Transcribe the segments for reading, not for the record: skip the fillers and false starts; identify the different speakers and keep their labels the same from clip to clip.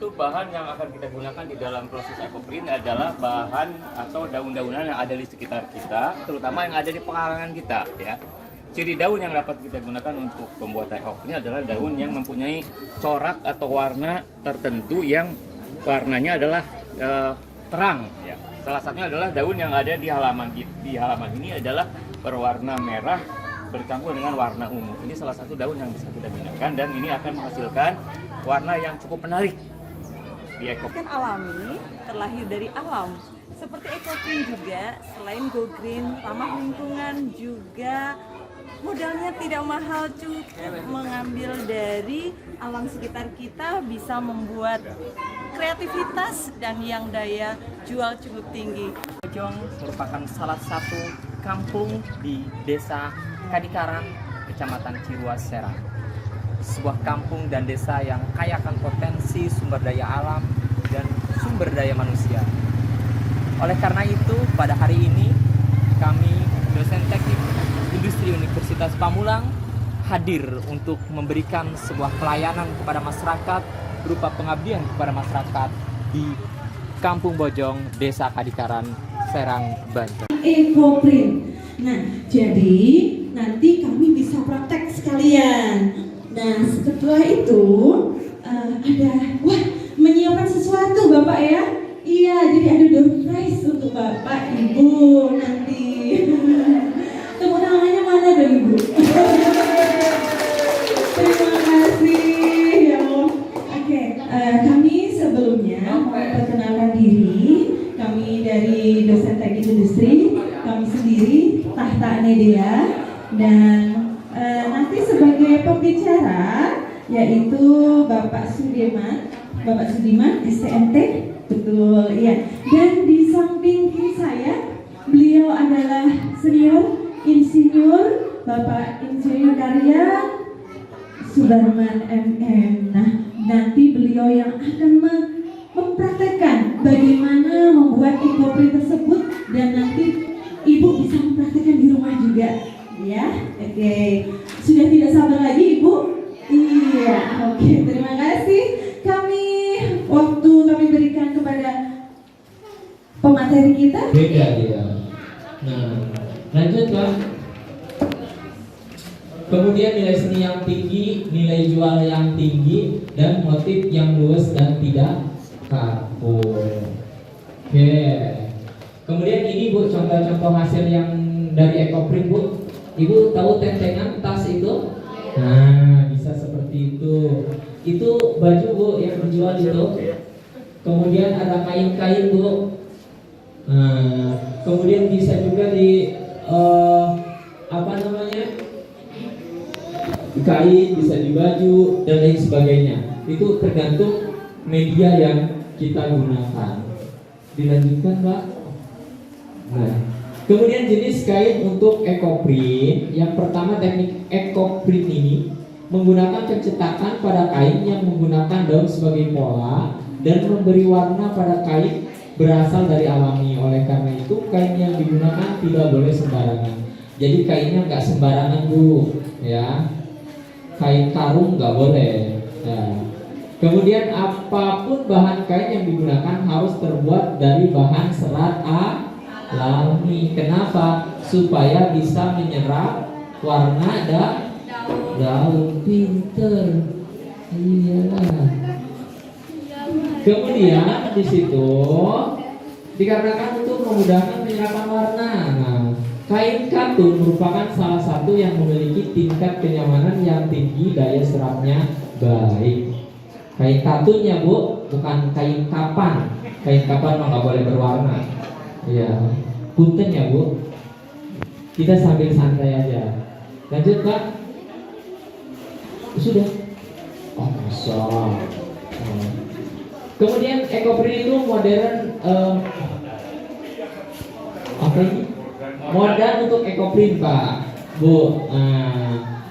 Speaker 1: satu bahan yang akan kita gunakan di dalam proses ekoprint adalah bahan atau daun-daunan yang ada di sekitar kita, terutama yang ada di pekarangan kita ya. Ciri daun yang dapat kita gunakan untuk pembuatan ekoprint adalah daun yang mempunyai corak atau warna tertentu yang warnanya adalah terang ya. Salah satunya adalah daun yang ada di halaman ini adalah berwarna merah bercampur dengan warna ungu. Ini salah satu daun yang bisa kita gunakan dan ini akan menghasilkan warna yang cukup menarik di ekoprint.
Speaker 2: Kan alami, terlahir dari alam. Seperti ekoprint juga, selain go green, ramah lingkungan, juga modalnya tidak mahal, cukup mengambil dari alam sekitar kita, bisa membuat kreativitas dan yang daya jual cukup tinggi.
Speaker 3: Bojong merupakan salah satu kampung di Desa Kadikaran, Kecamatan Ciruas, Serang. Sebuah kampung dan desa yang kaya akan potensi sumber daya alam dan sumber daya manusia. Oleh karena itu, pada hari ini kami dosen teknik industri Universitas Pamulang hadir untuk memberikan sebuah pelayanan kepada masyarakat berupa pengabdian kepada masyarakat di Kampung Bojong, Desa Kadikaran, Serang, Banten.
Speaker 4: Ekoprint. Nah, jadi nanti kami bisa praktek sekalian. Nah, setelah itu menyiapkan sesuatu Bapak ya. Iya, jadi ada door prize untuk Bapak Ibu nanti. Tepuk tangannya mana dong Ibu? Terima kasih ya Allah. Oke, kami sebelumnya memperkenalkan diri. Kami dari dosen teknik industri, kami sendiri Tahta Nedea, dan nanti sebagai pembicara yaitu Bapak Sudiman, STMT, betul ya. Dan di samping kiri saya, beliau adalah senior insinyur Bapak Insinyur Karya Sudarman MM. Nah, nanti beliau yang akan mempraktekkan bagaimana membuat ekoprint tersebut dan nanti Ibu bisa mempraktekkan di rumah juga. Ya, oke. Sudah tidak sabar lagi Ibu? Iya, oke. Terima kasih. Waktu kami berikan kepada pemateri kita.
Speaker 5: Beda dia. Nah, lanjut Pak. Kemudian nilai seni yang tinggi, nilai jual yang tinggi, dan motif yang luas dan tidak kaku. Oke. Kemudian ini Bu, contoh-contoh hasil yang dari ekoprint Bu. Ibu tahu tentengan tas itu? Nah, bisa seperti itu. Itu baju Bu yang dijual itu. Kemudian ada kain-kain Bu. Nah, kemudian bisa juga di kain, bisa di baju dan lain sebagainya. Itu tergantung media yang kita gunakan. Dilanjutkan Pak. Nah, kemudian jenis kain untuk ekoprint. Yang pertama, teknik ekoprint ini menggunakan pencetakan pada kain yang menggunakan daun sebagai pola dan memberi warna pada kain berasal dari alami. Oleh karena itu, kain yang digunakan tidak boleh sembarangan. Jadi kainnya nggak sembarangan Bu, ya. Kain karung nggak boleh. Ya. Kemudian apapun bahan kain yang digunakan harus terbuat dari bahan serat alami. Kenapa? Supaya bisa menyerap warna daun. Pinter. Iyalah. Kemudian di situ dikarenakan untuk memudahkan penyerapan warna. Nah, kain katun merupakan salah satu yang memiliki tingkat kenyamanan yang tinggi, daya serapnya baik. Kain katunnya Bu, bukan kain kapan. Kain kapan mah nggak boleh berwarna. Ya, punten ya Bu. Kita sambil santai aja. Lanjut Pak. Sudah. Oh, kosong. Kemudian ekoprint itu modern. Apa ini? Modern untuk ekoprint Pak, Bu.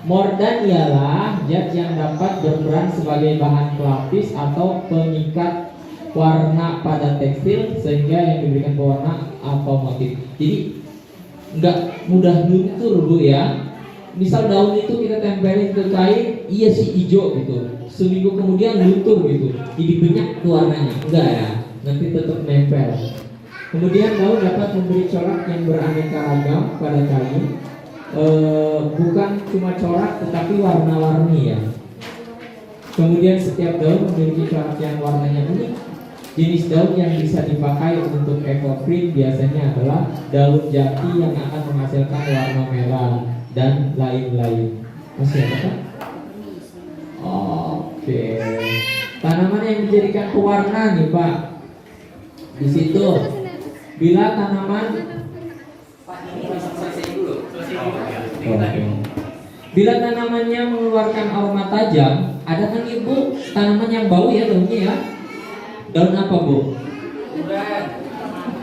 Speaker 5: Mordan ialah zat yang dapat berperan sebagai bahan pelapis atau pengikat warna pada tekstil sehingga yang diberikan pewarna atau motif. Jadi nggak mudah luntur Bu ya. misal daun itu kita tempelin ke kain, iya sih hijau gitu. Seminggu kemudian luntur gitu, jadi banyak tuh warnanya. Enggak ya, nanti tetap nempel. Kemudian daun dapat memberi corak yang beraneka ragam pada kain. Bukan cuma corak tetapi warna-warni ya. Kemudian setiap daun memiliki corak yang warnanya unik. Jenis daun yang bisa dipakai untuk ekoprint biasanya adalah daun jati yang akan menghasilkan warna merah dan lain-lain. Masih ada Pak? Oke. Tanaman yang dijadikan pewarna nih Pak. Di situ bila tanaman bila tanamannya mengeluarkan aroma tajam, ada kan Ibu tanaman yang bau ya daunnya ya? Daun apa Bu?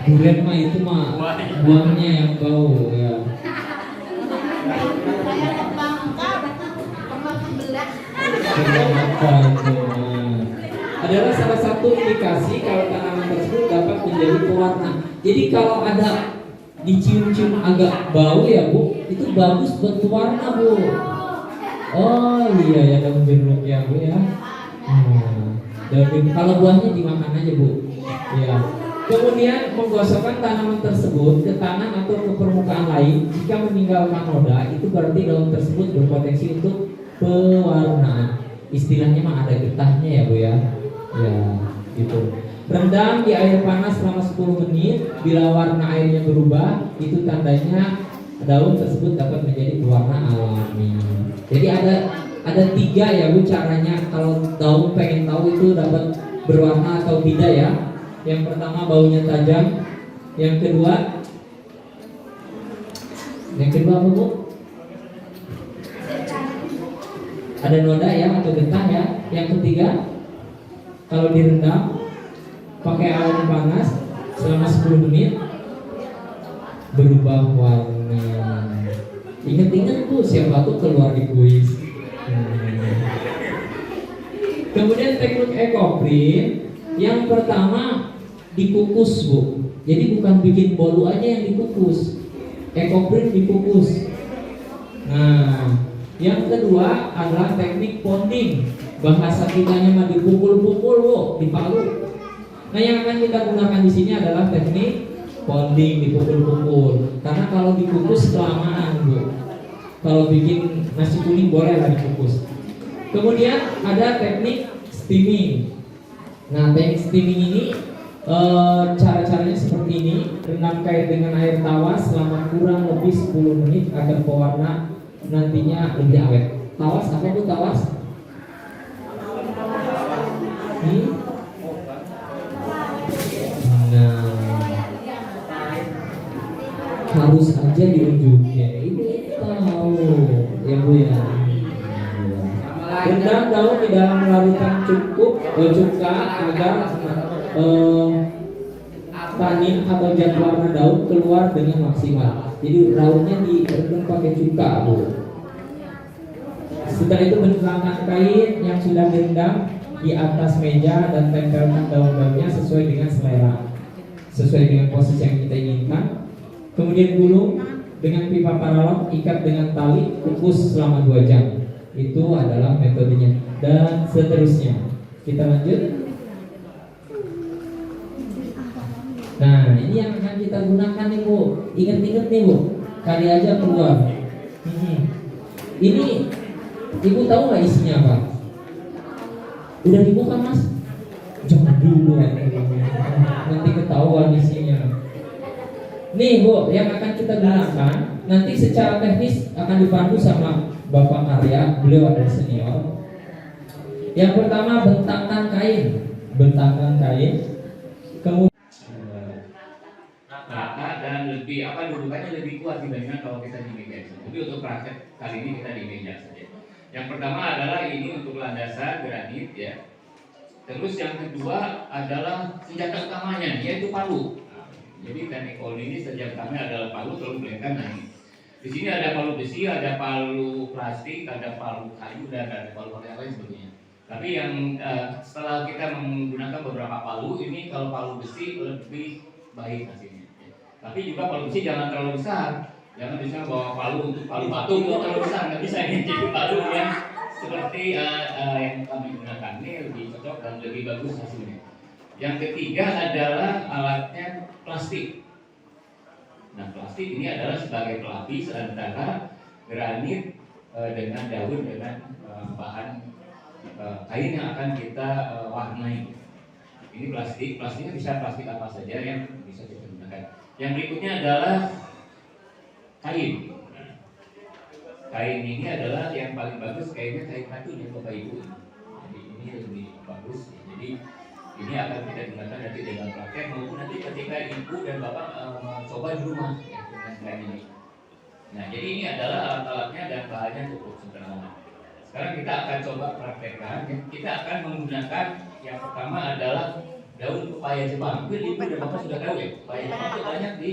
Speaker 5: Duren mah itu mah buahnya yang bau ya. Apa itu? Adalah salah satu indikasi kalau tanaman tersebut dapat menjadi pewarna. Jadi kalau ada dicium-cium agak bau ya Bu, itu bagus buat pewarna Bu. Oh iya ya daun jeruk ya Bu ya. Dan kalau buahnya dimakan aja Bu. Ya. Kemudian menggosokkan tanaman tersebut ke tangan atau ke permukaan lain. Jika meninggalkan noda, itu berarti daun tersebut berpotensi untuk pewarnaan. Istilahnya mah ada getahnya ya Bu ya. Ya, gitu. Rendam di air panas selama 10 menit. Bila warna airnya berubah, itu tandanya daun tersebut dapat menjadi berwarna alami. Jadi ada 3 ya Bu caranya kalau daun pengen tahu itu dapat berwarna atau tidak ya. Yang pertama baunya tajam. Yang kedua apa Bu? Ada noda ya atau getah ya. Yang ketiga kalau direndam pakai air panas selama 10 menit berubah warna. Ingat-ingat Bu, siapa tuh keluar di kuis. Kemudian teknik ekoprint yang pertama dikukus Bu. Jadi bukan bikin bolu aja yang dikukus. Ekoprint dikukus. Nah, yang kedua adalah teknik ponding. Bahasa kitanya mah dipukul-pukul Bu, dipalu. Nah, yang akan kita gunakan di sini adalah teknik ponding, dipukul-pukul. Karena kalau dikukus kelamaan Bu. Kalau bikin nasi kuning boleh lah dikukus. Kemudian ada teknik steaming. Nah, teknik steaming ini cara-caranya seperti ini. Rendam kain dengan air tawas selama kurang lebih 10 menit agar pewarna nantinya lebih awet. Tawas apa tuh tawas? Nah, harus aja diunjuknya. Ini tahu ya Bu ya. Rendam daun di dalam larutan cuka agar tanin atau zat warna daun keluar dengan maksimal. Jadi daunnya direndam pakai cuka Bu. Setelah itu bentukkan kain yang sudah direndam di atas meja dan tempelkan daun-daunnya sesuai dengan selera, sesuai dengan posisi yang kita inginkan. Kemudian gulung dengan pipa paralon, ikat dengan tali, kukus selama 2 jam. Itu adalah metodenya. Dan seterusnya. Kita lanjut. Nah, ini yang akan kita gunakan nih Bu. Ingat-ingat nih Bu. Kali aja keluar. Ini Ibu tahu nggak isinya apa? Udah dibuka Mas? Jangan dulu. Nanti ketahuan isinya. Nih Bu, yang akan kita gunakan nanti secara teknis akan dipandu sama Bapak Karya, beliau adalah senior. Yang pertama bentangkan kain, kemudian
Speaker 1: rata dan lebih dudukannya lebih kuat dibandingkan kalau kita di meja. Tapi untuk praktek kali ini kita di meja saja. Yang pertama adalah ini untuk landasan granit ya. Terus yang kedua adalah senjata utamanya yaitu palu. Jadi teknik holding ini senjata utamanya adalah palu, terus belengkan naik. Di sini ada palu besi, ada palu plastik, ada palu kayu, dan ada palu yang lain sebagainya. Tapi yang setelah kita menggunakan beberapa palu, ini kalau palu besi lebih baik hasilnya. Tapi juga palu besi jangan terlalu besar, Jangan bisa bawa palu untuk palu batu itu terlalu besar, nggak bisa ini. Jadi palu yang seperti yang kami gunakan ini lebih cocok dan lebih bagus hasilnya. Yang ketiga adalah alatnya plastik. Nah, plastik ini adalah sebagai pelapis antara granit dengan daun dengan bahan kain yang akan kita warnai. Ini plastiknya bisa plastik apa saja yang bisa kita gunakan. Yang berikutnya adalah kain. Kain ini adalah yang paling bagus, kainnya kain katun ya Bapak Ibu. Jadi ini lebih bagus. Jadi ini akan kita gunakan nanti dalam praktek maupun nanti ketika Ibu dan Bapak coba di rumah ya, dengan kain ini. Nah, jadi ini adalah alat-alatnya dan bahannya cukup sederhana. Sekarang kita akan coba praktekkan. Kita akan menggunakan yang pertama adalah daun pepaya Jepang. Mungkin Ibu dan Bapak sudah tahu ya, pepaya Jepang itu banyak di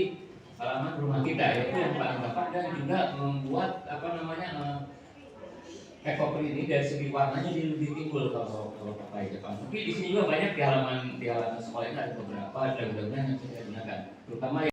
Speaker 1: halaman rumah kita. Yaitu yang paling tepat dan juga membuat ekoprint ini dari segi warnanya jadi lebih timbul kalau pepaya Jepang. Tapi di sini juga banyak di halaman sekolah ini ada beberapa daun-daunan yang kita gunakan, terutama